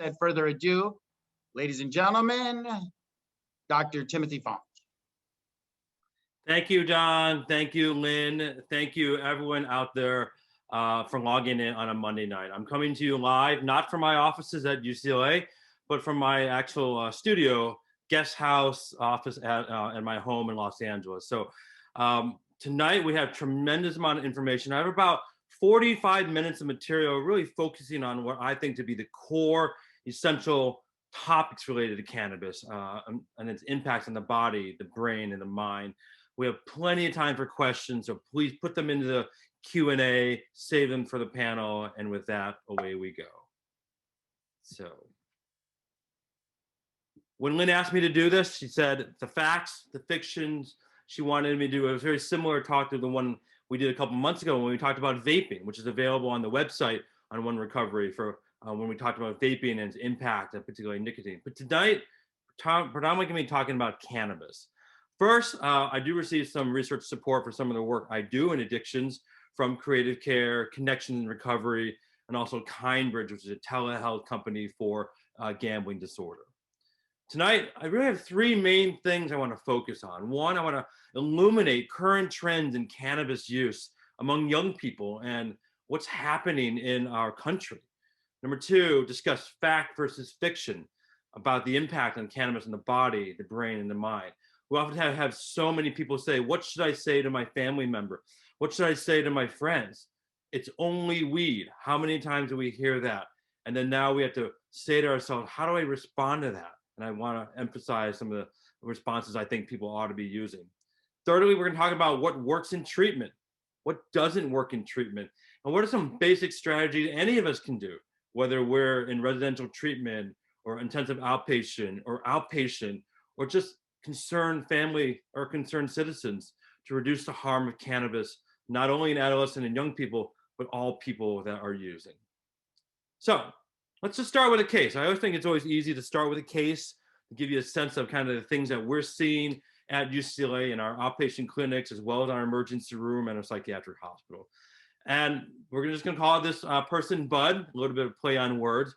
Without further ado, ladies and gentlemen, Dr. Timothy Fong. Thank you, John. Thank you, Lynn. Thank you, everyone out there for logging in on a Monday night. I'm coming to you live, not from my offices at UCLA, but from my actual studio, guest house office at my home in Los Angeles. So tonight we have tremendous amount of information. I have about 45 minutes of material really focusing on what I think to be the core essential topics related to cannabis and its impacts on the body, the brain, and the mind. We have plenty of time for questions, so please put them into the Q&A, save them for the panel, and with that, away we go. So, when Lynn asked me to do this, she said the facts, the fictions, she wanted me to do a very similar talk to the one we did a couple months ago when we talked about vaping, which is available on the website on One Recovery for when we talked about vaping and its impact, and particularly nicotine. But tonight, predominantly going to be talking about cannabis. First, I do receive some research support for some of the work I do in addictions from Creative Care, Connections in Recovery, and also Kindbridge, which is a telehealth company for gambling disorder. Tonight, I really have three main things I want to focus on. One, I want to illuminate current trends in cannabis use among young people and what's happening in our country. Number two, discuss fact versus fiction about the impact on cannabis in the body, the brain, and the mind. We often have so many people say, what should I say to my family member? What should I say to my friends? It's only weed. How many times do we hear that? And then now we have to say to ourselves, how do I respond to that? And I want to emphasize some of the responses I think people ought to be using. Thirdly, we're going to talk about what works in treatment, what doesn't work in treatment, and what are some basic strategies any of us can do, whether we're in residential treatment or intensive outpatient or just concerned family or concerned citizens to reduce the harm of cannabis, not only in adolescent and young people, but all people that are using. So let's just start with a case. I always think it's always easy to start with a case to give you a sense of kind of the things that we're seeing at UCLA in our outpatient clinics, as well as our emergency room and our psychiatric hospital. And we're just gonna call this person Bud, a little bit of play on words.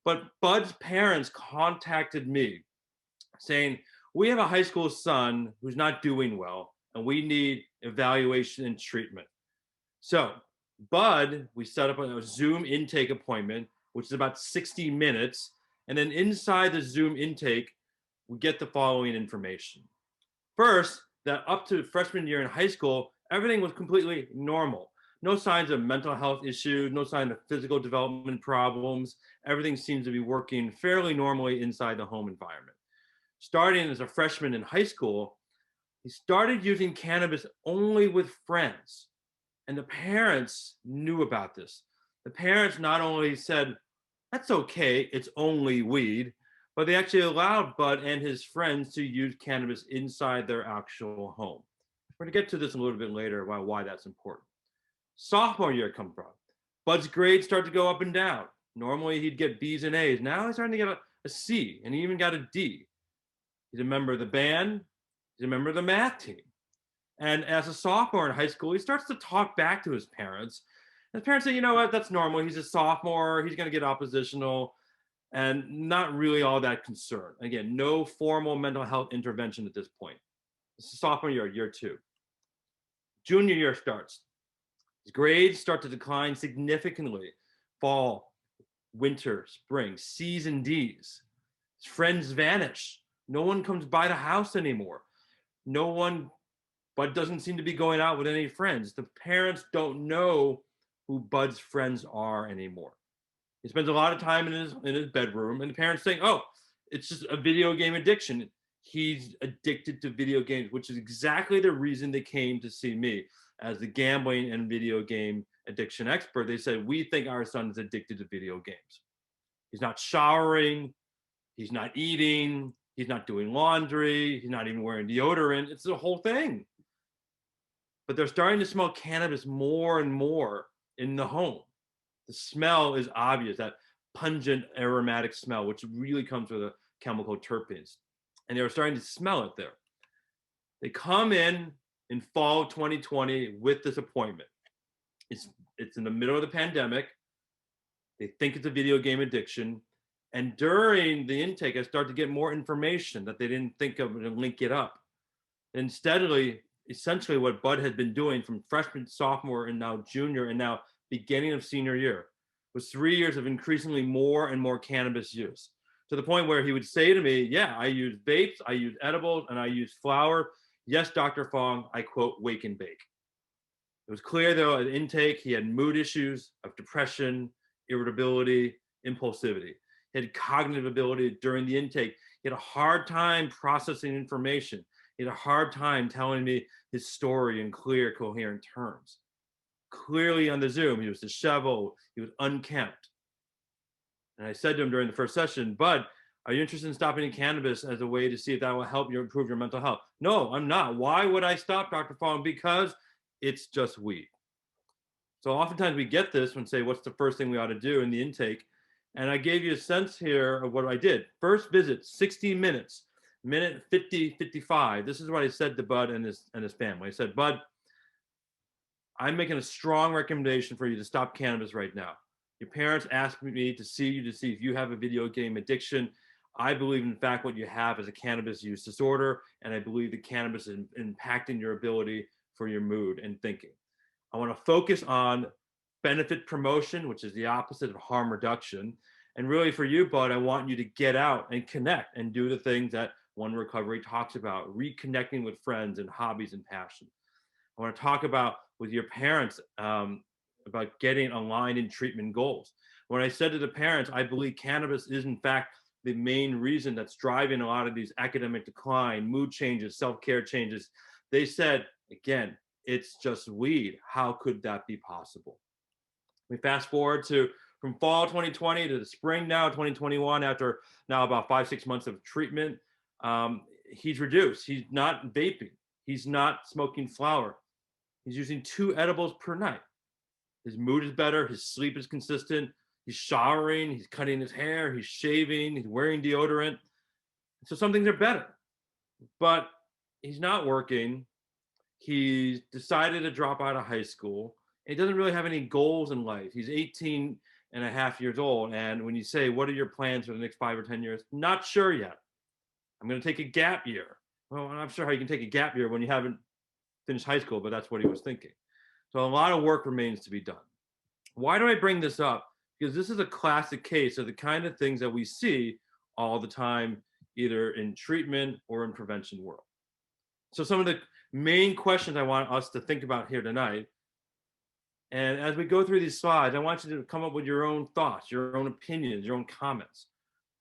But Bud's parents contacted me saying, we have a high school son who's not doing well, and we need evaluation and treatment. So Bud, we set up a Zoom intake appointment, which is about 60 minutes. And then inside the Zoom intake, we get the following information. First, that up to freshman year in high school, everything was completely normal. No signs of mental health issues, no sign of physical development problems. Everything seems to be working fairly normally inside the home environment. Starting as a freshman in high school, he started using cannabis only with friends. And the parents knew about this. The parents not only said, that's okay, it's only weed, but they actually allowed Bud and his friends to use cannabis inside their actual home. We're gonna get to this a little bit later about why that's important. Sophomore year comes around. Bud's grades start to go up and down. Normally he'd get B's and A's. Now he's starting to get a C, and he even got a D. He's a member of the band. He's a member of the math team. And as a sophomore in high school, he starts to talk back to his parents. And his parents say, you know what, that's normal. He's a sophomore. He's going to get oppositional and not really all that concerned. Again, no formal mental health intervention at this point. This is sophomore year, year two. Junior year starts. His grades start to decline significantly. Fall, winter, spring, C's and D's. His friends vanish. No one comes by the house anymore. Bud doesn't seem to be going out with any friends. The parents don't know who Bud's friends are anymore. He spends a lot of time in his bedroom, and the parents think, oh, it's just a video game addiction. He's addicted to video games, which is exactly the reason they came to see me as the gambling and video game addiction expert. They said, we think our son is addicted to video games. He's not showering. He's not eating. He's not doing laundry. He's not even wearing deodorant. It's the whole thing. But they're starting to smell cannabis more and more in the home. The smell is obvious, that pungent aromatic smell, which really comes with a chemical terpenes. And they were starting to smell it there. They come in fall 2020 with this appointment. It's in the middle of the pandemic. They think it's a video game addiction. And during the intake, I started to get more information that they didn't think of and link it up. And steadily, essentially what Bud had been doing from freshman, sophomore, and now junior, and now beginning of senior year, was 3 years of increasingly more and more cannabis use, to the point where he would say to me, yeah, I use vapes, I use edibles, and I use flower. Yes, Dr. Fong, I quote, wake and bake. It was clear though at intake, he had mood issues of depression, irritability, impulsivity. He had cognitive ability during the intake. He had a hard time processing information. He had a hard time telling me his story in clear, coherent terms. Clearly on the Zoom, he was disheveled, he was unkempt. And I said to him during the first session, Bud, are you interested in stopping cannabis as a way to see if that will help you improve your mental health? No, I'm not. Why would I stop, Dr. Fong? Because it's just weed. So oftentimes we get this and say, what's the first thing we ought to do in the intake? And I gave you a sense here of what I did. First visit, 60 minutes, minute 50, 55. This is what I said to Bud and his family. I said, Bud, I'm making a strong recommendation for you to stop cannabis right now. Your parents asked me to see you to see if you have a video game addiction. I believe, in fact, what you have is a cannabis use disorder, and I believe that cannabis is impacting your ability for your mood and thinking. I want to focus on benefit promotion, which is the opposite of harm reduction. And really for you, Bud, I want you to get out and connect and do the things that One Recovery talks about, reconnecting with friends and hobbies and passion. I want to talk about with your parents about getting aligned in treatment goals. When I said to the parents, I believe cannabis is in fact the main reason that's driving a lot of these academic decline, mood changes, self-care changes, they said, again, it's just weed. How could that be possible? We fast forward to from fall 2020 to the spring now 2021, after now about 5-6 months of treatment. He's reduced. He's not vaping. He's not smoking flower. He's using 2 edibles per night. His mood is better. His sleep is consistent. He's showering. He's cutting his hair. He's shaving. He's wearing deodorant. So some things are better. But he's not working. He's decided to drop out of high school. He doesn't really have any goals in life. He's 18 and a half years old. And when you say, what are your plans for the next 5 or 10 years? Not sure yet. I'm going to take a gap year. Well, I'm not sure how you can take a gap year when you haven't finished high school, but that's what he was thinking. So a lot of work remains to be done. Why do I bring this up? Because this is a classic case of the kind of things that we see all the time, either in treatment or in prevention world. So some of the main questions I want us to think about here tonight, and as we go through these slides, I want you to come up with your own thoughts, your own opinions, your own comments.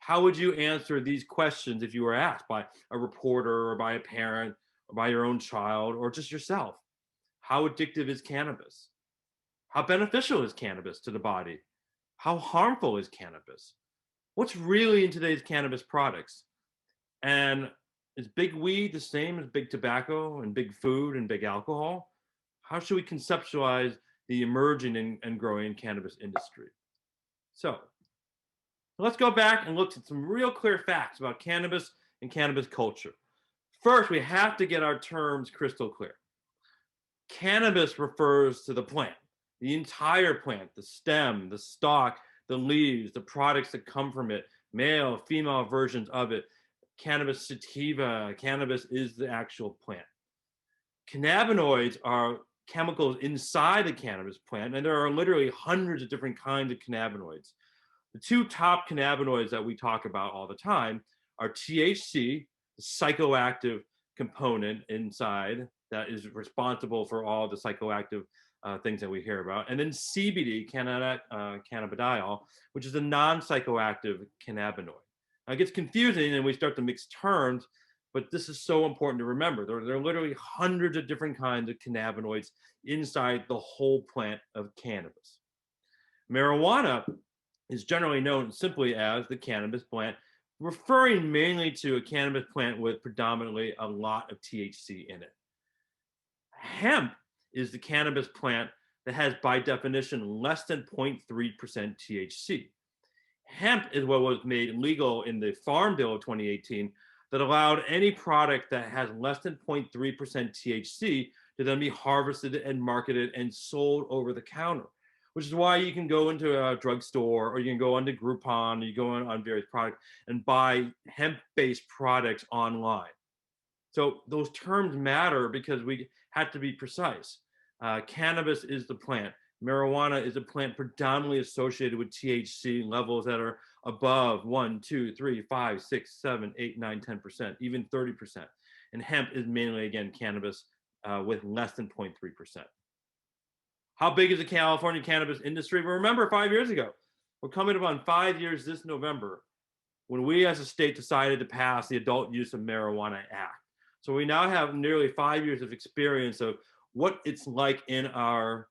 How would you answer these questions if you were asked by a reporter or by a parent or by your own child or just yourself? How addictive is cannabis? How beneficial is cannabis to the body? How harmful is cannabis? What's really in today's cannabis products? And is big weed the same as big tobacco and big food and big alcohol? How should we conceptualize the emerging and growing cannabis industry? So let's go back and look at some real clear facts about cannabis and cannabis culture. First, we have to get our terms crystal clear. Cannabis refers to the plant, the entire plant, the stem, the stalk, the leaves, the products that come from it, male, female versions of it. Cannabis sativa, cannabis is the actual plant. Cannabinoids are chemicals inside the cannabis plant, and there are literally hundreds of different kinds of cannabinoids. The 2 top cannabinoids that we talk about all the time are THC, the psychoactive component inside that is responsible for all the psychoactive things that we hear about, and then CBD, cannabidiol, which is a non-psychoactive cannabinoid. Now, it gets confusing and we start to mix terms, but this is so important to remember. There are literally hundreds of different kinds of cannabinoids inside the whole plant of cannabis. Marijuana is generally known simply as the cannabis plant, referring mainly to a cannabis plant with predominantly a lot of THC in it. Hemp is the cannabis plant that has, by definition, less than 0.3% THC. Hemp is what was made legal in the Farm Bill of 2018 that allowed any product that has less than 0.3% THC to then be harvested and marketed and sold over the counter. which is why you can go into a drugstore or you can go onto Groupon, or you go on various products and buy hemp-based products online. So those terms matter because we had to be precise. Cannabis is the plant. Marijuana is a plant predominantly associated with THC levels that are above 1, 2, 3, 5, 6, 7, 8, 9, 10%, even 30%. And hemp is mainly, again, cannabis with less than 0.3%. How big is the California cannabis industry? Well, remember 5 years ago, we're coming up on 5 years this November when we as a state decided to pass the Adult Use of Marijuana Act. So we now have nearly 5 years of experience of what it's like in our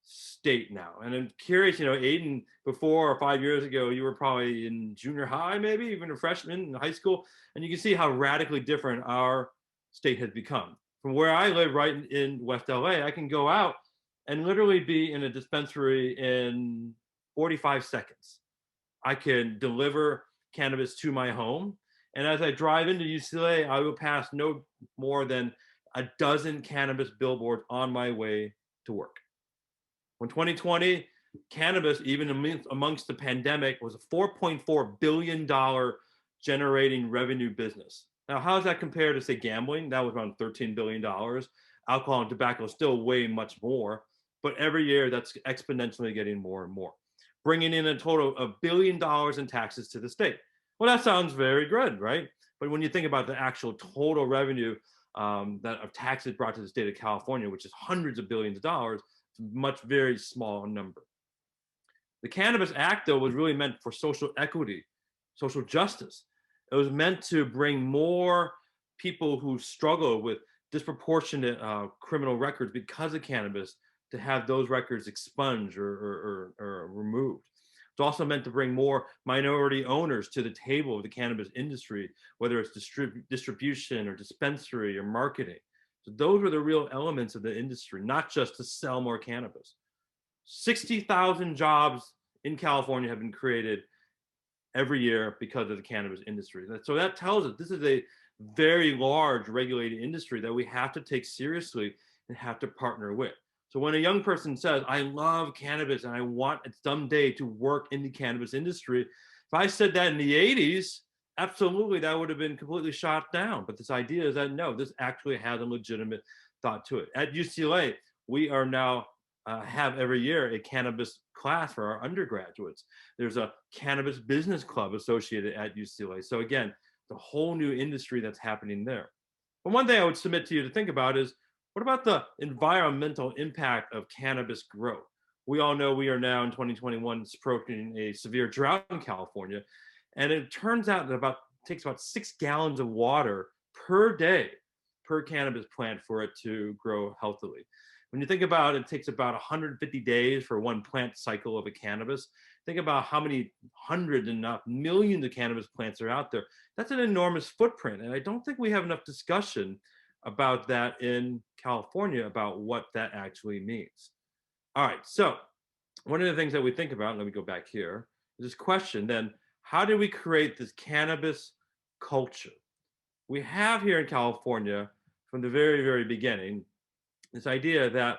state now. And I'm curious, Aiden, before or 5 years ago, you were probably in junior high, maybe even a freshman in high school. And you can see how radically different our state has become. From where I live right in West LA, I can go out and literally be in a dispensary in 45 seconds. I can deliver cannabis to my home. And as I drive into UCLA, I will pass no more than a dozen cannabis billboards on my way to work. When 2020, cannabis, even amongst the pandemic, was a $4.4 billion generating revenue business. Now, how does that compare to, say, gambling? That was around $13 billion. Alcohol and tobacco is still way much more. But every year, that's exponentially getting more and more, bringing in a total of $1 billion in taxes to the state. Well, that sounds very good, right? But when you think about the actual total revenue that of taxes brought to the state of California, which is hundreds of billions of dollars, it's a much very small number. The Cannabis Act, though, was really meant for social equity, social justice. It was meant to bring more people who struggle with disproportionate criminal records because of cannabis to have those records expunged or removed. It's also meant to bring more minority owners to the table of the cannabis industry, whether it's distribution or dispensary or marketing. So those were the real elements of the industry, not just to sell more cannabis. 60,000 jobs in California have been created every year because of the cannabis industry. So that tells us this is a very large regulated industry that we have to take seriously and have to partner with. So when a young person says, I love cannabis and I want someday to work in the cannabis industry, if I said that in the 80s, absolutely, that would have been completely shot down. But this idea is that, no, this actually has a legitimate thought to it. At UCLA, we are now have every year a cannabis class for our undergraduates. There's a cannabis business club associated at UCLA. So again, the whole new industry that's happening there. But one thing I would submit to you to think about is, what about the environmental impact of cannabis growth? We all know we are now in 2021 approaching a severe drought in California. And it turns out that it takes about 6 gallons of water per day per cannabis plant for it to grow healthily. When you think about it, it takes about 150 days for one plant cycle of a cannabis. Think about how many hundreds and not millions of cannabis plants are out there. That's an enormous footprint. And I don't think we have enough discussion about that in California, about what that actually means. All right, so one of the things that we think about, let me go back here, is this question then, how do we create this cannabis culture? We have here in California, from the very, very beginning, this idea that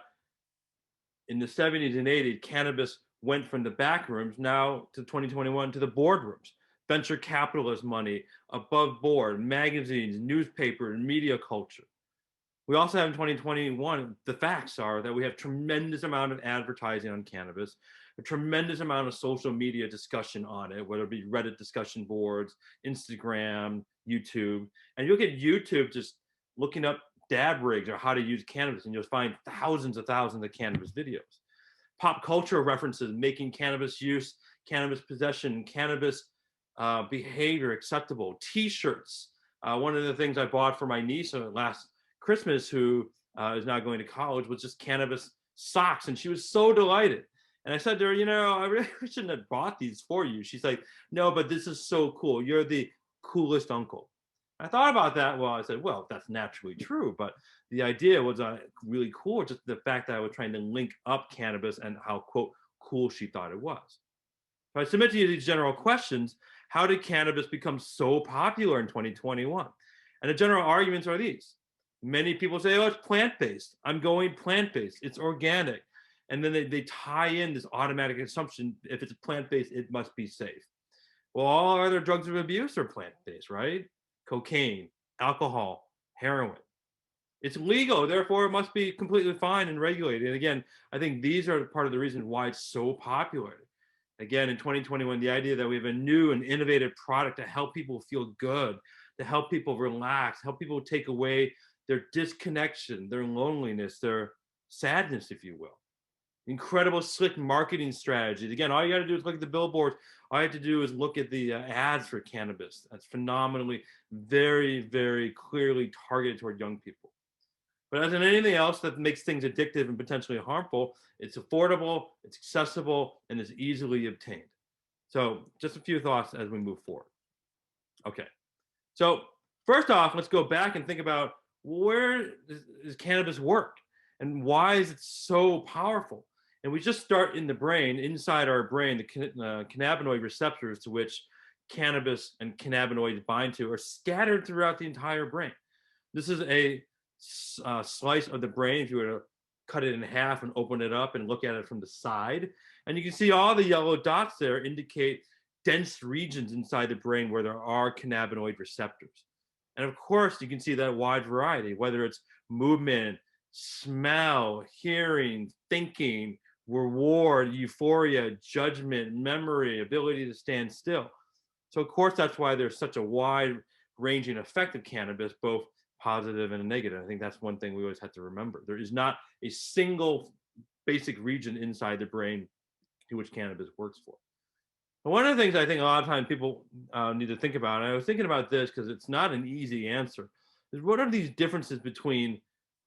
in the 70s and 80s, cannabis went from the back rooms now to 2021 to the boardrooms. Venture capitalist money, above board, magazines, newspaper, and media culture. We also have in 2021, the facts are that we have tremendous amount of advertising on cannabis, a tremendous amount of social media discussion on it, whether it be Reddit discussion boards, Instagram, YouTube. And you'll get YouTube just looking up dab rigs or how to use cannabis, and you'll find thousands of cannabis videos. Pop culture references making cannabis use, cannabis possession, cannabis behavior acceptable. T-shirts. One of the things I bought for my niece last Christmas, who is now going to college, was just cannabis socks, and she was so delighted. And I said to her, I really shouldn't have bought these for you. She's like, no, but this is so cool. You're the coolest uncle. I thought about that. Well, I said, well, that's naturally true, but the idea was really cool. Just the fact that I was trying to link up cannabis and how, quote, cool she thought it was. So I submit to you these general questions. How did cannabis become so popular in 2021? And the general arguments are these. Many people say, oh, it's plant-based. I'm going plant-based. It's organic. And then they tie in this automatic assumption, if it's plant-based, it must be safe. Well, all other drugs of abuse are plant-based, right? Cocaine, alcohol, heroin. It's legal, therefore it must be completely fine and regulated. And again, I think these are part of the reason why it's so popular. Again, in 2021, the idea that we have a new and innovative product to help people feel good, to help people relax, help people take away their disconnection, their loneliness, their sadness, if you will. Incredible slick marketing strategies. Again, all you got to do is look at the billboards. All you have to do is look at the ads for cannabis. That's phenomenally, very, very clearly targeted toward young people. But as in anything else that makes things addictive and potentially harmful, it's affordable, it's accessible, and is easily obtained. So just a few thoughts as we move forward. Okay. So first off, let's go back and think about where does cannabis work and why is it so powerful? And we just start in the brain, inside our brain, the cannabinoid receptors to which cannabis and cannabinoids bind to are scattered throughout the entire brain. This is a slice of the brain. If you were to cut it in half and open it up and look at it from the side, and you can see all the yellow dots there indicate dense regions inside the brain where there are cannabinoid receptors. And of course, you can see that wide variety, whether it's movement, smell, hearing, thinking, reward, euphoria, judgment, memory, ability to stand still. So of course, that's why there's such a wide ranging effect of cannabis, both positive and negative. I think that's one thing we always have to remember. There is not a single basic region inside the brain to which cannabis works for. And one of the things I think a lot of times people need to think about, and I was thinking about this because it's not an easy answer, is what are these differences between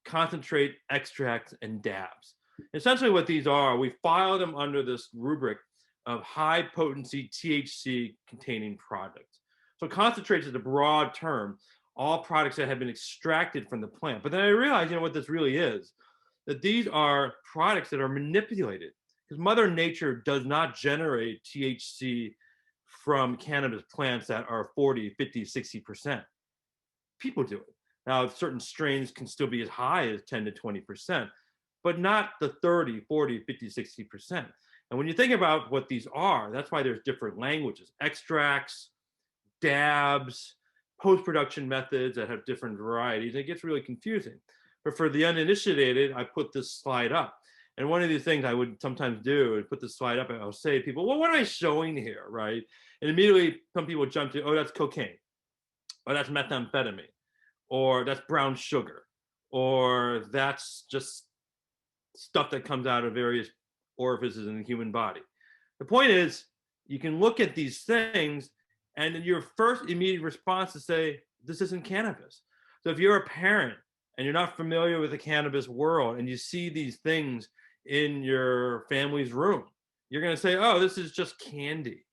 concentrate, extracts, and dabs? Essentially what these are, we file them under this rubric of high potency THC containing products. So concentrates is a broad term, all products that have been extracted from the plant. But then I realized, what this really is, that these are products that are manipulated because Mother Nature does not generate THC from cannabis plants that are 40, 50, 60%. People do it. Now, certain strains can still be as high as 10 to 20%, but not the 30, 40, 50, 60%. And when you think about what these are, that's why there's different languages, extracts, dabs, post-production methods that have different varieties. It gets really confusing. But for the uninitiated, I put this slide up. And one of the things I would sometimes do is put the slide up and I'll say to people, well, what am I showing here, right? And immediately some people jump to, oh, that's cocaine, or that's methamphetamine, or that's brown sugar, or that's just stuff that comes out of various orifices in the human body. The point is, you can look at these things and your first immediate response is say, this isn't cannabis. So if you're a parent and you're not familiar with the cannabis world and you see these things in your family's room, you're going to say, oh, this is just candy,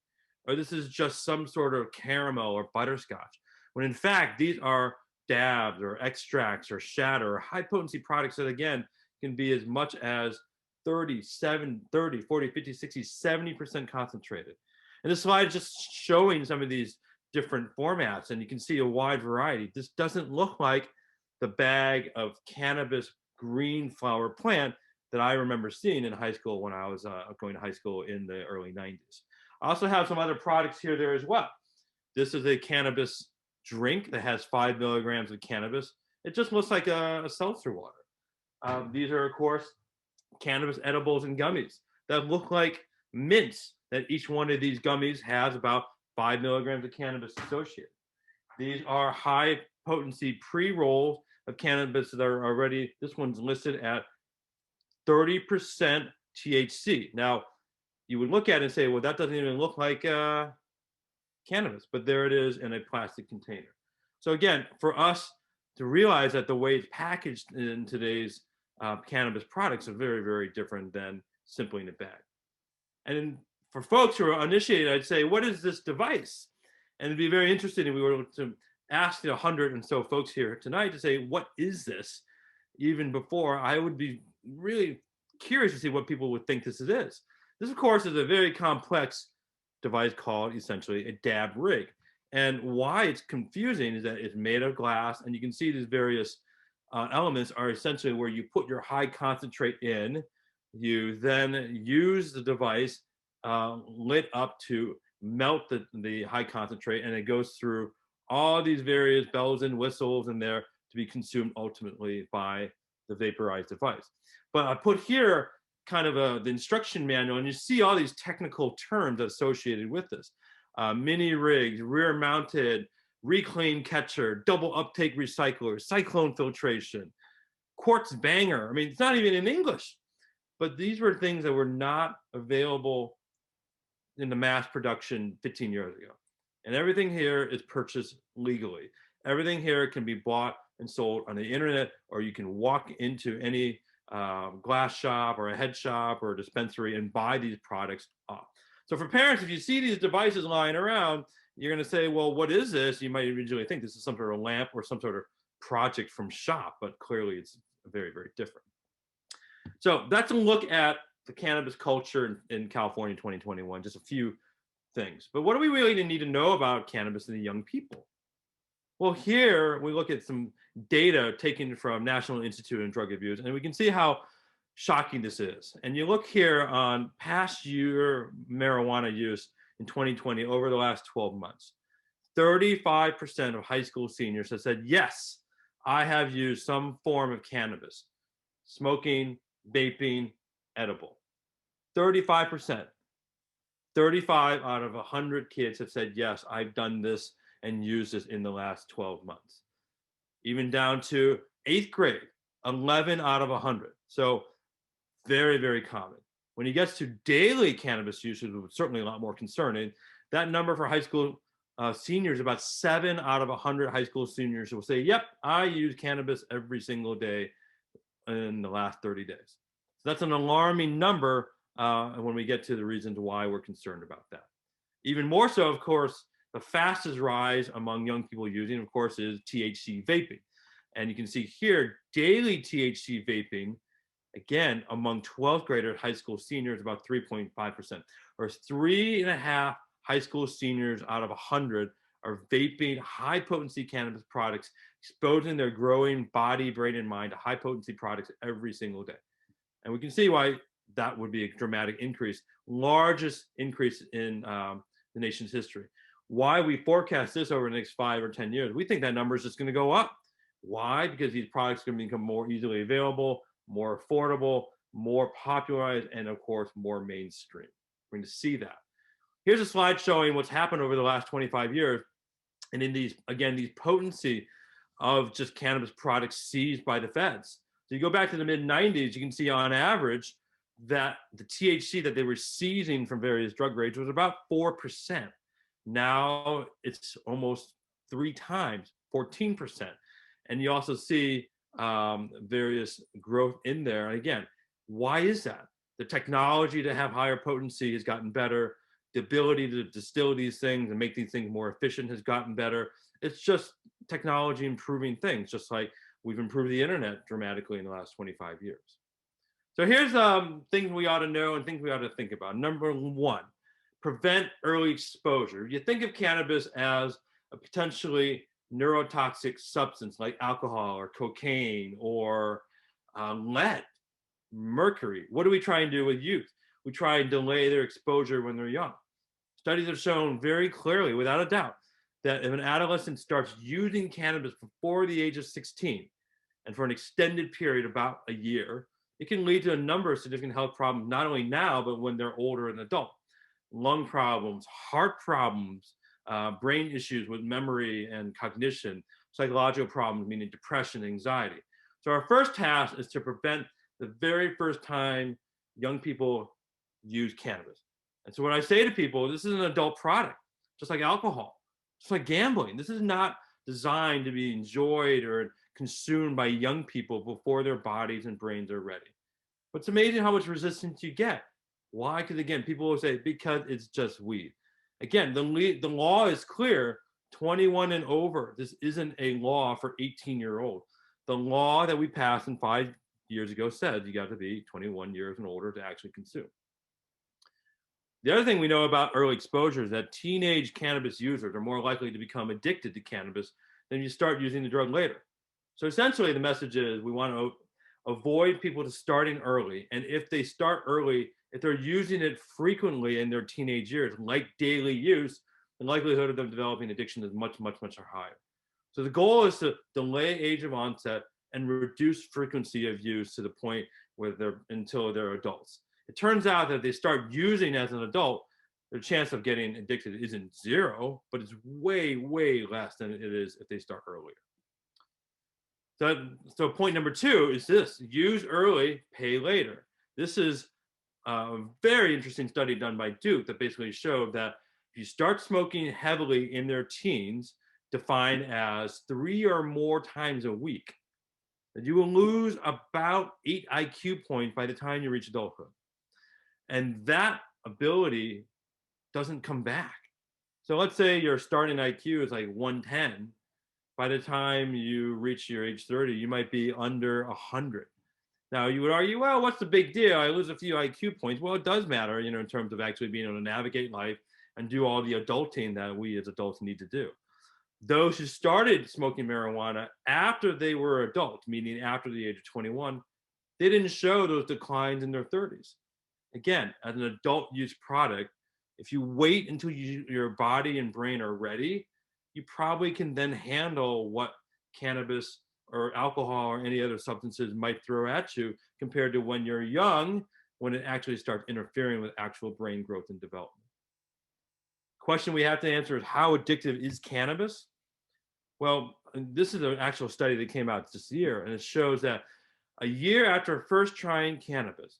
or this is just some sort of caramel or butterscotch. When in fact, these are dabs or extracts or shatter or high potency products that, again, can be as much as 30, 40, 50, 60, 70% concentrated. And this slide is just showing some of these different formats, and you can see a wide variety. This doesn't look like the bag of cannabis green flower plant that I remember seeing in high school when I was going to high school in the early 90s. I also have some other products here there as well. This is a cannabis drink that has 5 milligrams of cannabis. It just looks like a seltzer water. These are, of course, cannabis edibles and gummies that look like mints, that each one of these gummies has about 5 milligrams of cannabis associated. These are high potency pre-rolls of cannabis that are already, this one's listed at 30% THC. Now, you would look at it and say, well, that doesn't even look like cannabis, but there it is in a plastic container. So again, for us to realize that the way it's packaged in today's cannabis products are very, very different than simply in a bag. And for folks who are uninitiated, I'd say, what is this device? And it'd be very interesting if we were to ask the 100 and so folks here tonight to say, what is this? Even before, I would be really curious to see what people would think this is. This, of course, is a very complex device called essentially a dab rig. And why it's confusing is that it's made of glass, and you can see these various elements are essentially where you put your high concentrate in, you then use the device lit up to melt the high concentrate, and it goes through all these various bells and whistles in there to be consumed ultimately by the vaporized device. But I put here kind of the instruction manual, and you see all these technical terms associated with this. Mini rigs, rear mounted, reclaim catcher, double uptake recycler, cyclone filtration, quartz banger. I mean, it's not even in English, but these were things that were not available in the mass production 15 years ago. And everything here is purchased legally. Everything here can be bought and sold on the internet, or you can walk into any glass shop or a head shop or a dispensary and buy these products up. So for parents, if you see these devices lying around, you're going to say, well, what is this? You might originally think this is some sort of lamp or some sort of project from shop, but clearly it's very, very different. So that's a look at the cannabis culture in California in 2021, just a few things. But what do we really need to know about cannabis and the young people? Well, here we look at some data taken from National Institute on Drug Abuse, and we can see how shocking this is. And you look here on past year marijuana use in 2020 over the last 12 months. 35% of high school seniors have said, yes, I have used some form of cannabis, smoking, vaping, edible. 35%. 35 out of 100 kids have said, yes, I've done this and used this in the last 12 months. Even down to 8th grade, 11 out of 100. So very, very common. When it gets to daily cannabis use, which is certainly a lot more concerning, that number for high school seniors, about 7 out of 100 high school seniors will say, yep, I use cannabis every single day in the last 30 days. So that's an alarming number when we get to the reasons why we're concerned about that. Even more so, of course, the fastest rise among young people using, of course, is THC vaping. And you can see here, daily THC vaping, again, among 12th graders, high school seniors, about 3.5%, or 3.5 high school seniors out of 100 are vaping high potency cannabis products, exposing their growing body, brain, and mind to high potency products every single day. And we can see why that would be a dramatic increase, largest increase in the nation's history. Why we forecast this over the next 5 or 10 years, we think that number is just going to go up. Why? Because these products are going to become more easily available, more affordable, more popularized, and of course, more mainstream. We're going to see that. Here's a slide showing what's happened over the last 25 years. And in these, again, these potency of just cannabis products seized by the feds. So you go back to the mid 90s, you can see on average that the THC that they were seizing from various drug grades was about 4%. Now it's almost 3 times, 14%. And you also see various growth in there. And again, why is that? The technology to have higher potency has gotten better. The ability to distill these things and make these things more efficient has gotten better. It's just technology improving things, just like we've improved the internet dramatically in the last 25 years. So here's things we ought to know and things we ought to think about. Number 1, prevent early exposure. You think of cannabis as a potentially neurotoxic substance like alcohol or cocaine or lead, mercury. What do we try and do with youth? We try and delay their exposure when they're young. Studies have shown very clearly, without a doubt, that if an adolescent starts using cannabis before the age of 16 and for an extended period, about a year, it can lead to a number of significant health problems, not only now, but when they're older and adult. Lung problems, heart problems, brain issues with memory and cognition, psychological problems, meaning depression, anxiety. So our first task is to prevent the very first time young people use cannabis. And so when I say to people, this is an adult product, just like alcohol, just like gambling. This is not designed to be enjoyed or consumed by young people before their bodies and brains are ready. But it's amazing how much resistance you get. Why? Because again, people will say, because it's just weed. Again, the law is clear, 21 and over. This isn't a law for 18-year-old. The law that we passed in 5 years ago said you got to be 21 years and older to actually consume. The other thing we know about early exposure is that teenage cannabis users are more likely to become addicted to cannabis than you start using the drug later. So essentially the message is we want to avoid people to starting early. And if they start early, if they're using it frequently in their teenage years, like daily use, the likelihood of them developing addiction is much, much, much higher. So the goal is to delay age of onset and reduce frequency of use to the point where until they're adults. It turns out that if they start using as an adult, their chance of getting addicted isn't zero, but it's way, way less than it is if they start earlier. So point number 2 is this: use early, pay later. This is a very interesting study done by Duke that basically showed that if you start smoking heavily in their teens, defined as 3 or more times a week, that you will lose about 8 IQ points by the time you reach adulthood. And that ability doesn't come back. So let's say your starting IQ is like 110. By the time you reach your age 30, you might be under 100. Now you would argue, well, what's the big deal? I lose a few IQ points. Well, it does matter, in terms of actually being able to navigate life and do all the adulting that we as adults need to do. Those who started smoking marijuana after they were adults, meaning after the age of 21, they didn't show those declines in their 30s. Again, as an adult use product, if you wait until your body and brain are ready, you probably can then handle what cannabis or alcohol or any other substances might throw at you compared to when you're young, when it actually starts interfering with actual brain growth and development. Question we have to answer is, how addictive is cannabis? Well, this is an actual study that came out this year, and it shows that a year after first trying cannabis,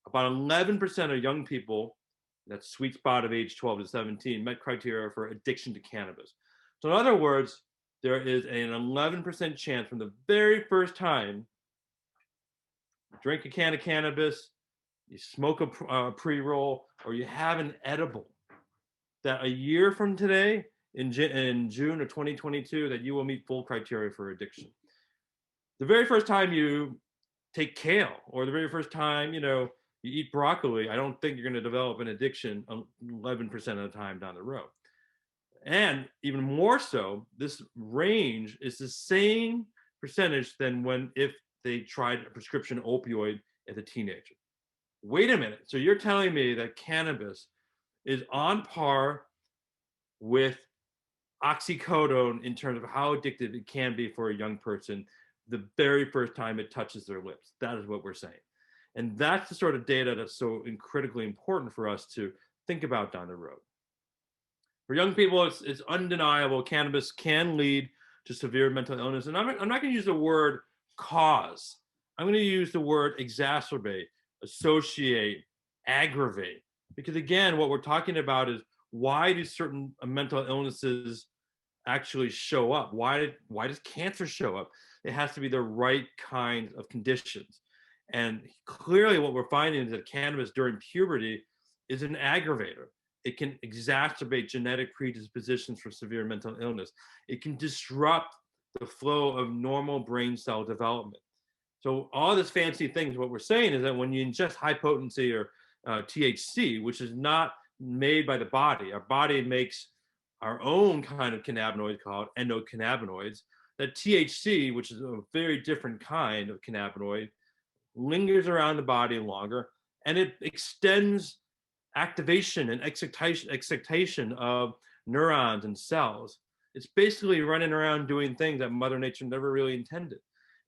about 11% of young people, that sweet spot of age 12 to 17, met criteria for addiction to cannabis. So in other words, there is an 11% chance from the very first time you drink a can of cannabis, you smoke a pre-roll, or you have an edible, that a year from today, in June of 2022, that you will meet full criteria for addiction. The very first time you take kale, or the very first time, you eat broccoli, I don't think you're going to develop an addiction 11% of the time down the road. And even more so, this range is the same percentage than if they tried a prescription opioid as a teenager. Wait a minute. So you're telling me that cannabis is on par with oxycodone in terms of how addictive it can be for a young person the very first time it touches their lips. That is what we're saying. And that's the sort of data that's so critically important for us to think about down the road. For young people, it's undeniable cannabis can lead to severe mental illness. And I'm not going to use the word cause. I'm going to use the word exacerbate, associate, aggravate. Because again, what we're talking about is, why do certain mental illnesses actually show up? Why does cancer show up? It has to be the right kind of conditions. And clearly what we're finding is that cannabis during puberty is an aggravator. It can exacerbate genetic predispositions for severe mental illness. It can disrupt the flow of normal brain cell development. So all this fancy things, what we're saying is that when you ingest high potency or THC, which is not made by the body, our body makes our own kind of cannabinoid called endocannabinoids, that THC, which is a very different kind of cannabinoid, lingers around the body longer, and it extends activation and excitation of neurons and cells. It's basically running around doing things that Mother Nature never really intended.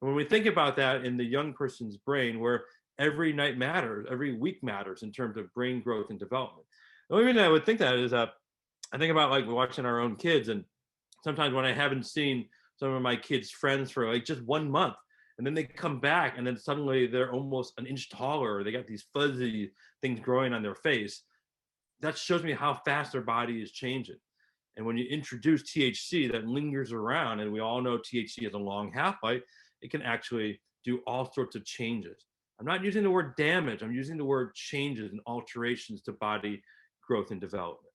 And when we think about that in the young person's brain, where every night matters, every week matters in terms of brain growth and development. The only reason I would think that is that I think about like watching our own kids, and sometimes when I haven't seen some of my kids' friends for like just 1 month, and then they come back and then suddenly they're almost an inch taller, or they got these fuzzy things growing on their face. That shows me how fast their body is changing. And when you introduce THC that lingers around, and we all know THC has a long half-life, it can actually do all sorts of changes. I'm not using the word damage, I'm using the word changes and alterations to body growth and development.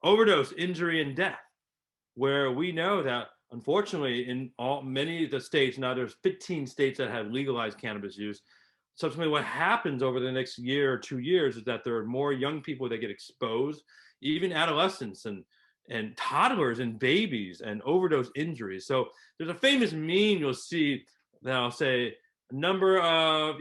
Overdose, injury, and death, where we know that unfortunately in many of the states, now there's 15 states that have legalized cannabis use. Subsequently, what happens over the next year or 2 years is that there are more young people that get exposed, even adolescents and toddlers and babies, and overdose injuries. So there's a famous meme you'll see that I'll say, Number of,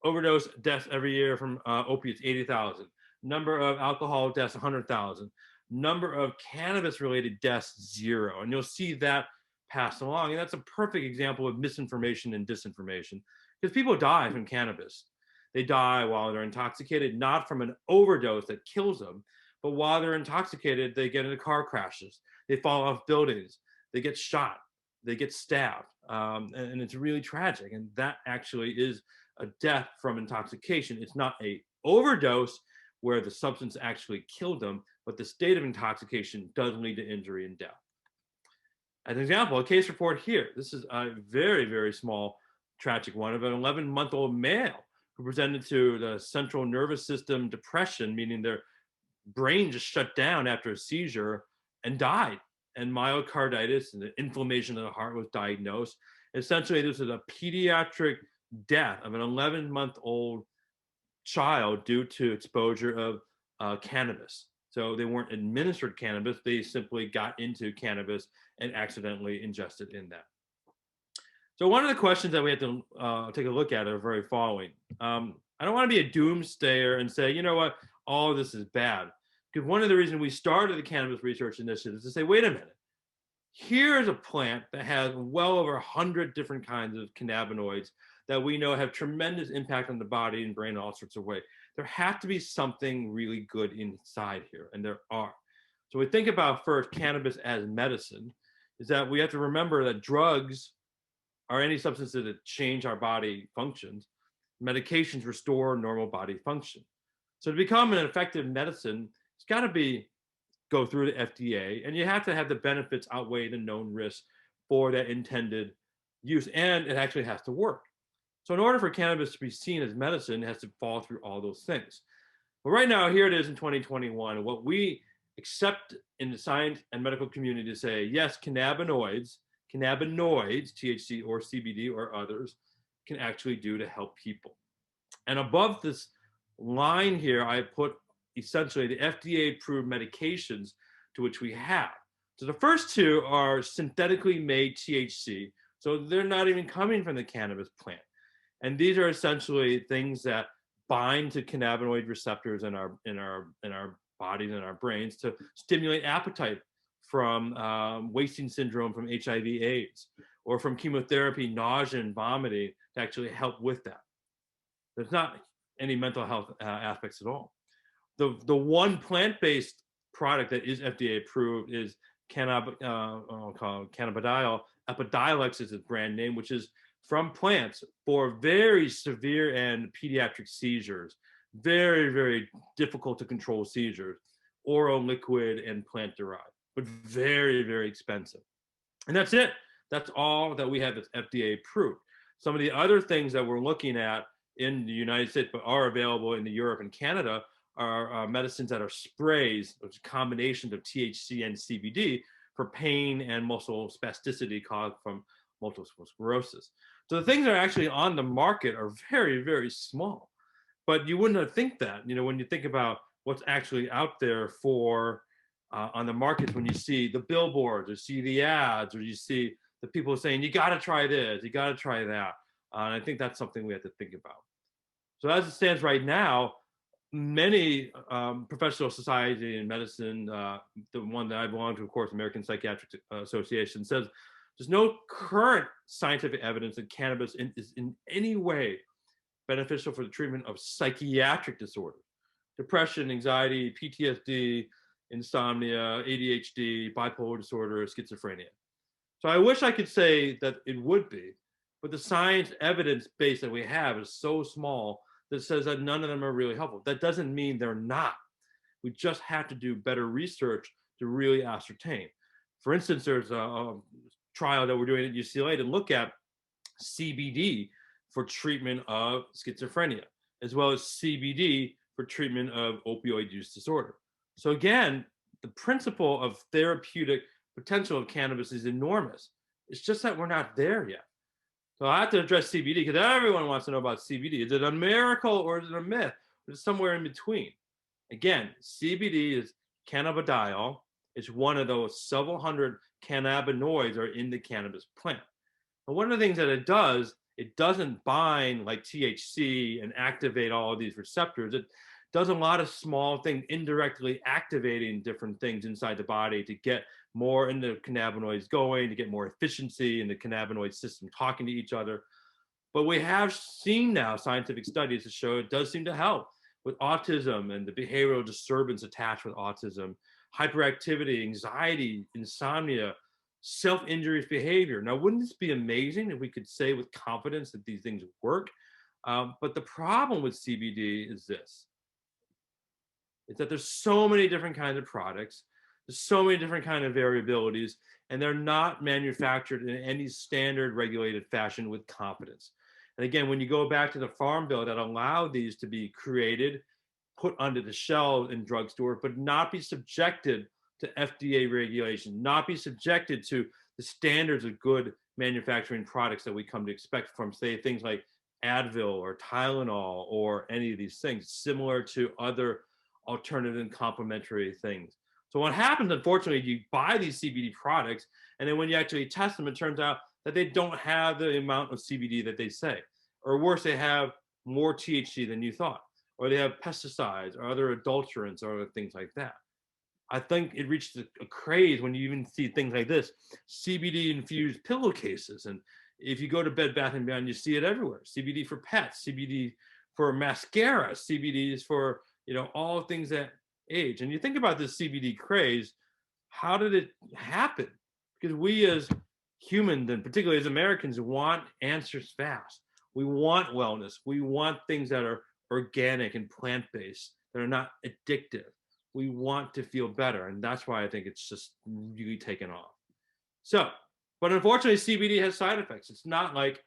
overdose deaths every year from opiates, 80,000. Number of alcohol deaths, 100,000. Number of cannabis-related deaths, 0. And you'll see that passed along. And that's a perfect example of misinformation and disinformation, because people die from cannabis. They die while they're intoxicated, not from an overdose that kills them, but while they're intoxicated, they get into car crashes, they fall off buildings, they get shot, they get stabbed, and it's really tragic. And that actually is a death from intoxication. It's not a overdose where the substance actually killed them, but the state of intoxication does lead to injury and death. As an example, a case report here. This is a very, very small, tragic one of an 11-month-old male who presented to the central nervous system depression, meaning their brain just shut down after a seizure, and died. And myocarditis and the inflammation of the heart was diagnosed. Essentially, this is a pediatric death of an 11-month-old child due to exposure of cannabis. So they weren't administered cannabis, they simply got into cannabis and accidentally ingested in that. So one of the questions that we have to take a look at are very following. I don't want to be a doomsayer and say, you know what, all of this is bad. Because one of the reasons we started the Cannabis Research Initiative is to say, wait a minute, here's a plant that has well over 100 different kinds of cannabinoids that we know have tremendous impact on the body and brain in all sorts of ways. There has to be something really good inside here, and there are. So we think about first cannabis as medicine, is that we have to remember that drugs are any substances that change our body functions. Medications restore normal body function. So to become an effective medicine, it's got to go through the FDA, and you have to have the benefits outweigh the known risks for that intended use, and it actually has to work. So in order for cannabis to be seen as medicine, it has to fall through all those things. But right now, here it is in 2021, what we accept in the science and medical community to say, yes, cannabinoids, THC or CBD or others, can actually do to help people. And above this line here, I put essentially the FDA-approved medications to which we have. So the first two are synthetically made THC. So they're not even coming from the cannabis plant. And these are essentially things that bind to cannabinoid receptors in our bodies and our brains to stimulate appetite from wasting syndrome from HIV/AIDS, or from chemotherapy, nausea and vomiting, to actually help with that. There's not any mental health aspects at all. The one plant-based product that is FDA approved is cannabidiol. Epidiolex is its brand name, which is from plants for very severe and pediatric seizures, very, very difficult to control seizures, oral, liquid, and plant-derived, but very, very expensive. And that's it. That's all that we have that's FDA approved. Some of the other things that we're looking at in the United States, but are available in Europe and Canada, are medicines that are sprays, which are combinations of THC and CBD for pain and muscle spasticity caused from multiple sclerosis. So the things that are actually on the market are very, very small. But you wouldn't think that, when you think about what's actually out there for on the market, when you see the billboards or see the ads, or you see the people saying, you got to try this, you got to try that. And I think that's something we have to think about. So as it stands right now, many professional society in medicine, the one that I belong to, of course, American Psychiatric Association, says there's no current scientific evidence that cannabis is in any way beneficial for the treatment of psychiatric disorders, depression, anxiety, PTSD, insomnia, ADHD, bipolar disorder, schizophrenia. So I wish I could say that it would be, but the science evidence base that we have is so small that says that none of them are really helpful. That doesn't mean they're not. We just have to do better research to really ascertain. For instance, there's a trial that we're doing at UCLA to look at CBD for treatment of schizophrenia, as well as CBD for treatment of opioid use disorder. So again, the principle of therapeutic potential of cannabis is enormous. It's just that we're not there yet. So I have to address CBD because everyone wants to know about CBD. Is it a miracle or is it a myth? It's somewhere in between. Again, CBD is cannabidiol. It's one of those several hundred cannabinoids are in the cannabis plant. And one of the things that it does It doesn't bind like THC and activate all of these receptors. It does a lot of small things, indirectly activating different things inside the body to get more in the cannabinoids going, to get more efficiency in the cannabinoid system talking to each other. But we have seen now scientific studies to show it does seem to help with autism and the behavioral disturbance attached with autism, hyperactivity, anxiety, insomnia, self-injurious behavior. Now, wouldn't this be amazing if we could say with confidence that these things work? But the problem with CBD is this. It's that there's so many different kinds of products, there's so many different kinds of variabilities, and they're not manufactured in any standard regulated fashion with confidence. And again, when you go back to the Farm Bill that allowed these to be created, put under the shelves in drugstores, but not be subjected to FDA regulation, not be subjected to the standards of good manufacturing products that we come to expect from, say, things like Advil or Tylenol or any of these things, similar to other alternative and complementary things. So what happens, unfortunately, you buy these CBD products, and then when you actually test them, it turns out that they don't have the amount of CBD that they say. Or worse, they have more THC than you thought. Or they have pesticides or other adulterants or other things like that. I think it reached a craze when you even see things like this, CBD-infused pillowcases. And if you go to Bed Bath & Beyond, you see it everywhere. CBD for pets, CBD for mascara, CBDs for, all things that age. And you think about this CBD craze, how did it happen? Because we as humans, and particularly as Americans, want answers fast. We want wellness. We want things that are organic and plant-based, that are not addictive. We want to feel better. And that's why I think it's just really taken off. So, but unfortunately, CBD has side effects. It's not like,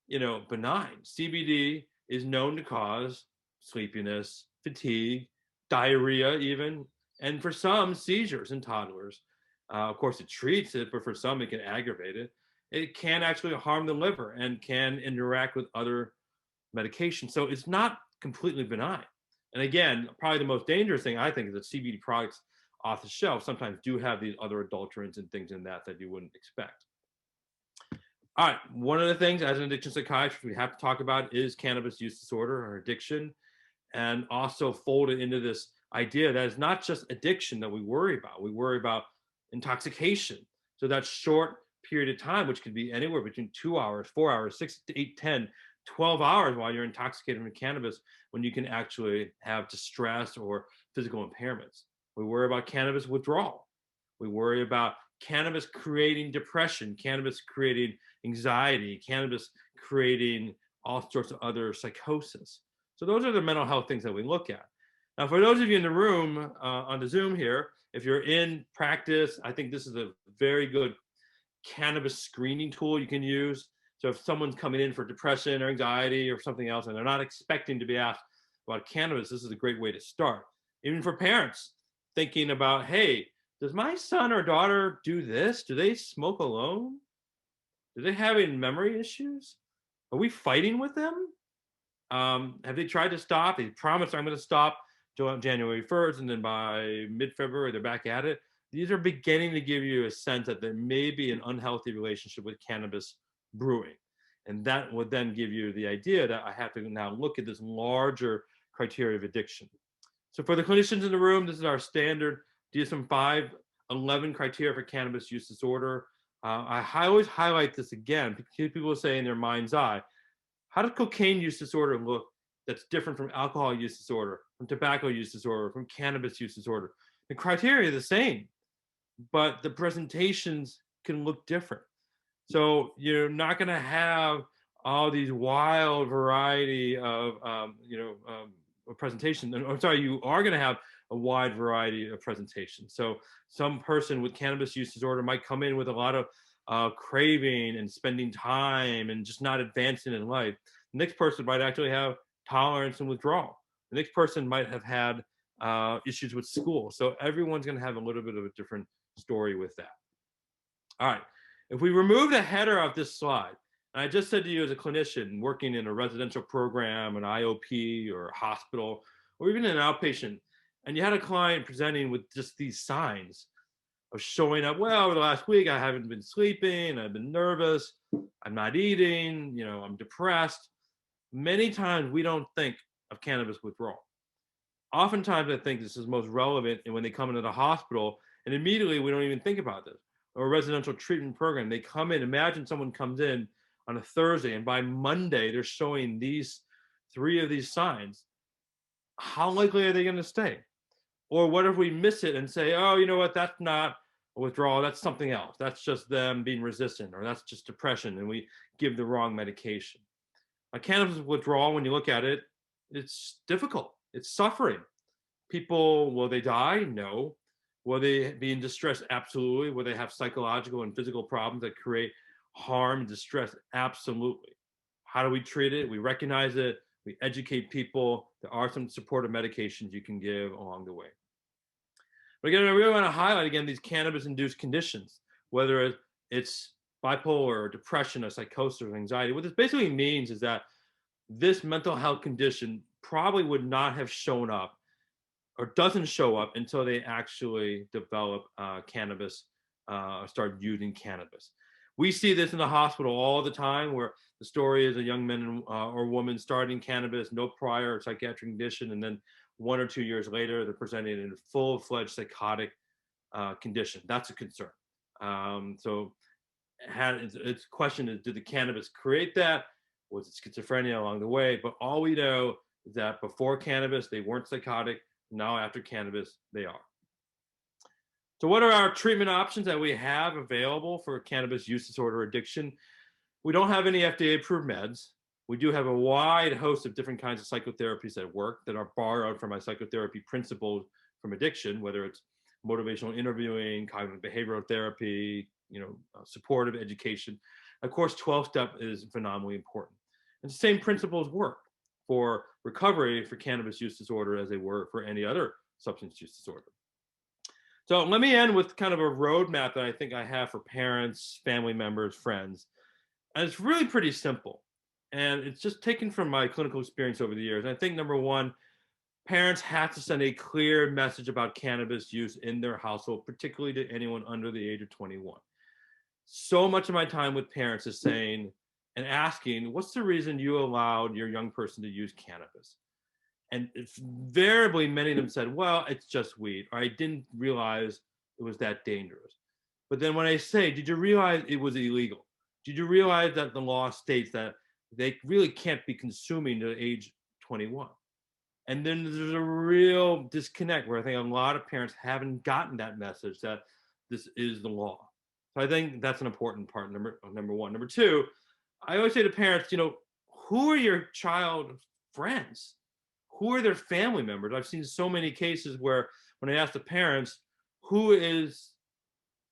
benign. CBD is known to cause sleepiness, fatigue, diarrhea even, and for some, seizures in toddlers. Of course, it treats it, but for some, it can aggravate it. It can actually harm the liver and can interact with other medications. So it's not completely benign. And again, probably the most dangerous thing I think is that CBD products off the shelf sometimes do have these other adulterants and things in that you wouldn't expect. All right, one of the things as an addiction psychiatrist we have to talk about is cannabis use disorder or addiction, and also fold it into this idea that it's not just addiction that we worry about. We worry about intoxication. So that short period of time, which could be anywhere between 2 hours, 4 hours, 6 to 8, 10, 12 hours while you're intoxicated with cannabis, when you can actually have distress or physical impairments. We worry about cannabis withdrawal. We worry about cannabis creating depression, cannabis creating anxiety, cannabis creating all sorts of other psychosis. So those are the mental health things that we look at. Now, for those of you in the room on the Zoom here, if you're in practice, I think this is a very good cannabis screening tool you can use. So if someone's coming in for depression or anxiety or something else, and they're not expecting to be asked about cannabis, this is a great way to start. Even for parents thinking about, hey, does my son or daughter do this? Do they smoke alone? Do they have any memory issues? Are we fighting with them? Have they tried to stop? They promised I'm going to stop January 1st, and then by mid-February, they're back at it. These are beginning to give you a sense that there may be an unhealthy relationship with cannabis brewing. And that would then give you the idea that I have to now look at this larger criteria of addiction. So for the clinicians in the room, this is our standard DSM-5, 11 criteria for cannabis use disorder. I always highlight this again because people say in their mind's eye, how does cocaine use disorder look that's different from alcohol use disorder, from tobacco use disorder, from cannabis use disorder? The criteria are the same, but the presentations can look different. So you're not going to have all these wild variety of, presentations. I'm sorry, you are going to have a wide variety of presentations. So some person with cannabis use disorder might come in with a lot of craving and spending time and just not advancing in life. The next person might actually have tolerance and withdrawal. The next person might have had issues with school. So everyone's going to have a little bit of a different story with that. All right. If we remove the header of this slide, and I just said to you as a clinician working in a residential program, an IOP or a hospital, or even an outpatient, and you had a client presenting with just these signs, of showing up. Well, over the last week, I haven't been sleeping. I've been nervous. I'm not eating. I'm depressed. Many times we don't think of cannabis withdrawal. Oftentimes, I think this is most relevant when they come into the hospital, and immediately we don't even think about this. Or a residential treatment program. They come in. Imagine someone comes in on a Thursday, and by Monday, they're showing these 3 of these signs. How likely are they going to stay? Or what if we miss it and say, oh, you know what, that's not a withdrawal, that's something else. That's just them being resistant, or that's just depression, and we give the wrong medication. A cannabis withdrawal, when you look at it, it's difficult. It's suffering. People, will they die? No. Will they be in distress? Absolutely. Will they have psychological and physical problems that create harm and distress? Absolutely. How do we treat it? We recognize it. We educate people. There are some supportive medications you can give along the way. But again, I really want to highlight again these cannabis-induced conditions, whether it's bipolar or depression or psychosis or anxiety. What this basically means is that this mental health condition probably would not have shown up or doesn't show up until they actually develop cannabis, start using cannabis. We see this in the hospital all the time, where the story is a young man or woman starting cannabis, no prior psychiatric condition, and then 1 or 2 years later, they're presenting in a full-fledged psychotic condition. That's a concern. So its question is, did the cannabis create that? Was it schizophrenia along the way? But all we know is that before cannabis, they weren't psychotic. Now after cannabis, they are. So what are our treatment options that we have available for cannabis use disorder addiction? We don't have any FDA-approved meds. We do have a wide host of different kinds of psychotherapies that work, that are borrowed from our psychotherapy principles from addiction, whether it's motivational interviewing, cognitive behavioral therapy, supportive education. Of course, 12-step is phenomenally important. And the same principles work for recovery for cannabis use disorder as they were for any other substance use disorder. So let me end with kind of a roadmap that I think I have for parents, family members, friends. And it's really pretty simple. And it's just taken from my clinical experience over the years. And I think number one, parents have to send a clear message about cannabis use in their household, particularly to anyone under the age of 21. So much of my time with parents is saying and asking, what's the reason you allowed your young person to use cannabis? And invariably, many of them said, well, it's just weed, or I didn't realize it was that dangerous. But then when I say, did you realize it was illegal? Did you realize that the law states that they really can't be consuming to age 21? And then there's a real disconnect where I think a lot of parents haven't gotten that message that this is the law. So I think that's an important part, number one. Number two, I always say to parents, who are your child's friends? Who are their family members? I've seen so many cases where when I ask the parents, who is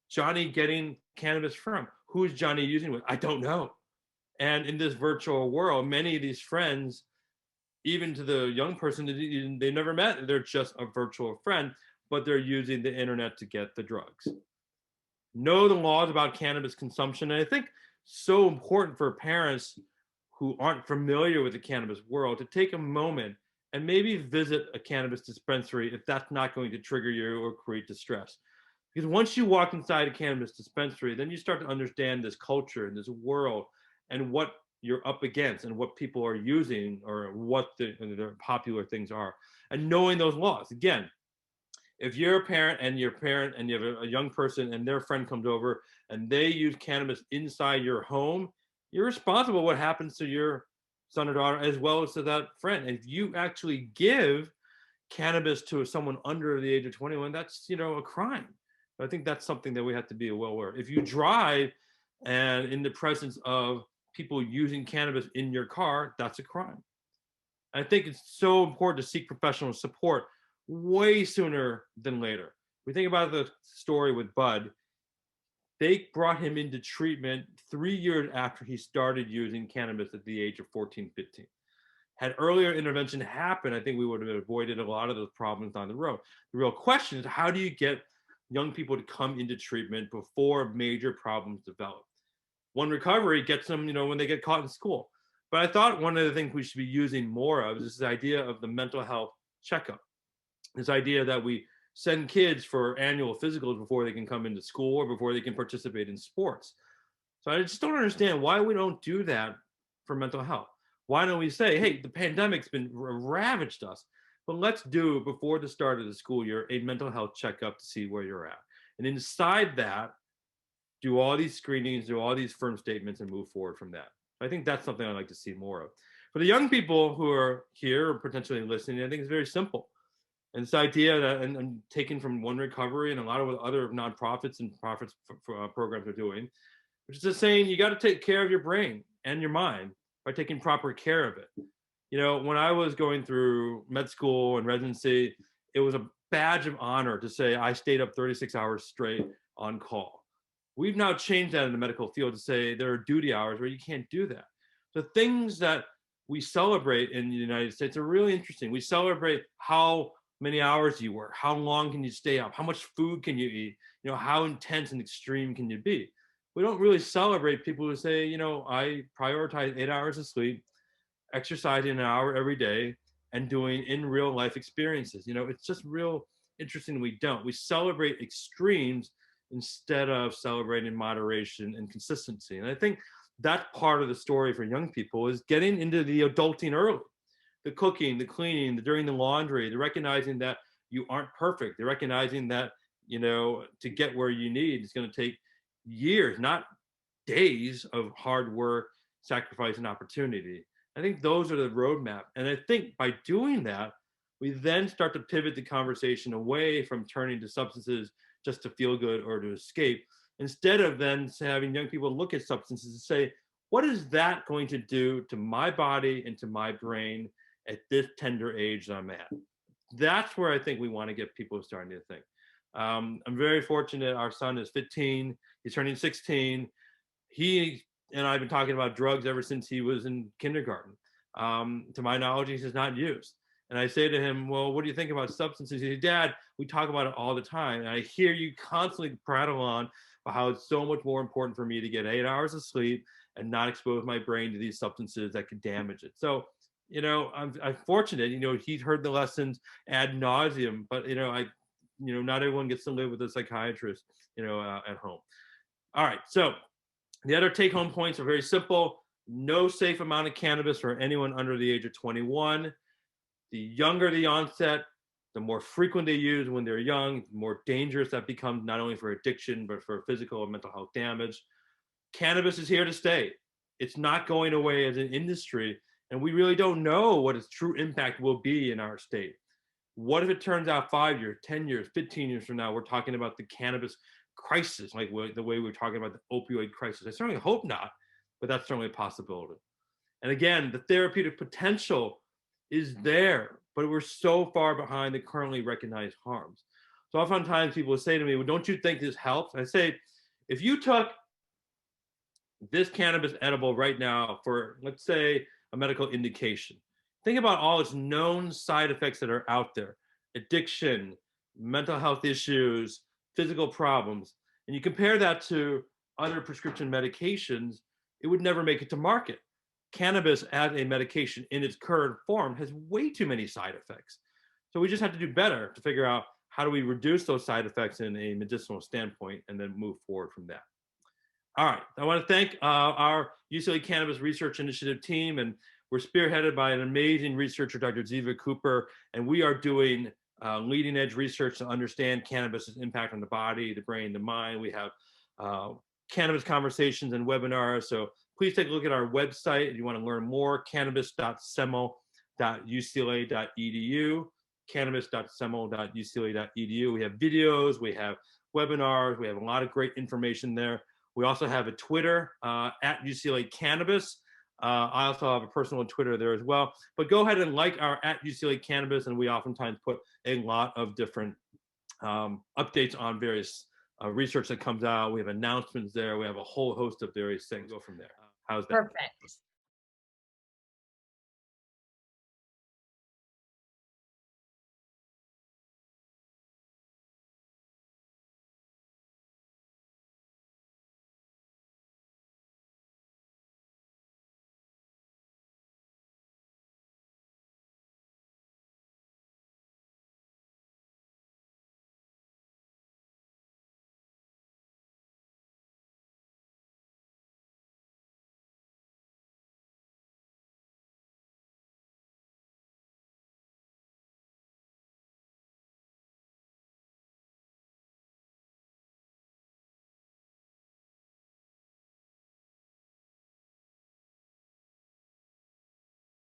Johnny getting cannabis from? Who is Johnny using with? I don't know. And in this virtual world, many of these friends, even to the young person, they never met. They're just a virtual friend, but they're using the internet to get the drugs. Know the laws about cannabis consumption. And I think so important for parents who aren't familiar with the cannabis world to take a moment and maybe visit a cannabis dispensary if that's not going to trigger you or create distress. Because once you walk inside a cannabis dispensary, then you start to understand this culture and this world and what you're up against and what people are using or what the popular things are. And knowing those laws. Again, if you're a parent and you have a young person and their friend comes over and they use cannabis inside your home, you're responsible for what happens to your son or daughter as well as to that friend. If you actually give cannabis to someone under the age of 21, that's a crime. I think that's something that we have to be well aware of. If you drive and in the presence of people using cannabis in your car, that's a crime. I think it's so important to seek professional support way sooner than later. We think about the story with Bud. They brought him into treatment 3 years after he started using cannabis at the age of 14, 15. Had earlier intervention happened, I think we would have avoided a lot of those problems down the road. The real question is, how do you get young people to come into treatment before major problems develop? One recovery gets them, when they get caught in school. But I thought one of the things we should be using more of is this idea of the mental health checkup. This idea that we send kids for annual physicals before they can come into school or before they can participate in sports. So I just don't understand why we don't do that for mental health. Why don't we say, hey, the pandemic's been ravaged us, but let's do, before the start of the school year, a mental health checkup to see where you're at. And inside that, do all these screenings, do all these firm statements, and move forward from that. I think that's something I'd like to see more of. For the young people who are here or potentially listening, I think it's very simple. And this idea that, and taken from One Recovery and a lot of what other nonprofits and profits programs are doing, which is just saying you got to take care of your brain and your mind by taking proper care of it. You know, when I was going through med school and residency, it was a badge of honor to say I stayed up 36 hours straight on call. We've now changed that in the medical field to say there are duty hours where you can't do that. The things that we celebrate in the United States are really interesting. We celebrate how many hours you work, how long can you stay up, how much food can you eat, you know, how intense and extreme can you be. We don't really celebrate people who say, you know, I prioritize 8 hours of sleep, exercising an hour every day, and doing in real life experiences. You know, it's just real interesting we don't. We celebrate extremes instead of celebrating moderation and consistency. And I think that's part of the story for young people is getting into the adulting early. The cooking, the cleaning, the doing the laundry, the recognizing that you aren't perfect, the recognizing that, you know, to get where you need is going to take years, not days of hard work, sacrifice, and opportunity. I think those are the roadmap. And I think by doing that, we then start to pivot the conversation away from turning to substances just to feel good or to escape, instead of then having young people look at substances and say, what is that going to do to my body and to my brain at this tender age that I'm at? That's where I think we want to get people starting to think. I'm very fortunate. Our son is 15. He's turning 16. He and I have been talking about drugs ever since he was in kindergarten. To my knowledge, he has not used. And I say to him, well, what do you think about substances? He says, Dad, we talk about it all the time. And I hear you constantly prattle on about how it's so much more important for me to get 8 hours of sleep and not expose my brain to these substances that could damage it. So, you know, I'm fortunate, you know, he's heard the lessons ad nauseum, but, you know, not everyone gets to live with a psychiatrist, you know, at home. All right. So the other take home points are very simple. No safe amount of cannabis for anyone under the age of 21. The younger the onset, the more frequent they use when they're young, the more dangerous that becomes, not only for addiction, but for physical and mental health damage. Cannabis is here to stay. It's not going away as an industry, and we really don't know what its true impact will be in our state. What if it turns out 5 years, 10 years, 15 years from now, we're talking about the cannabis crisis, like the way we're talking about the opioid crisis? I certainly hope not, but that's certainly a possibility. And again, the therapeutic potential is there, but we're so far behind the currently recognized harms. So oftentimes people will say to me, well, don't you think this helps? I say, if you took this cannabis edible right now for, let's say, a medical indication, think about all its known side effects that are out there: addiction, mental health issues, physical problems, and you compare that to other prescription medications, it would never make it to market. Cannabis as a medication in its current form has way too many side effects. So we just have to do better to figure out how do we reduce those side effects in a medicinal standpoint and then move forward from that. All right, I want to thank our UCLA Cannabis Research Initiative team, and we're spearheaded by an amazing researcher, Dr. Ziva Cooper, and we are doing leading edge research to understand cannabis's impact on the body, the brain, the mind. We have cannabis conversations and webinars. So please take a look at our website if you want to learn more, cannabis.semel.ucla.edu, cannabis.semel.ucla.edu. We have videos, we have webinars, we have a lot of great information there. We also have a Twitter at UCLA Cannabis. I also have a personal Twitter there as well. But go ahead and like our at UCLA Cannabis, and we oftentimes put a lot of different updates on various research that comes out. We have announcements there. We have a whole host of various things. Go from there. How's that? Perfect.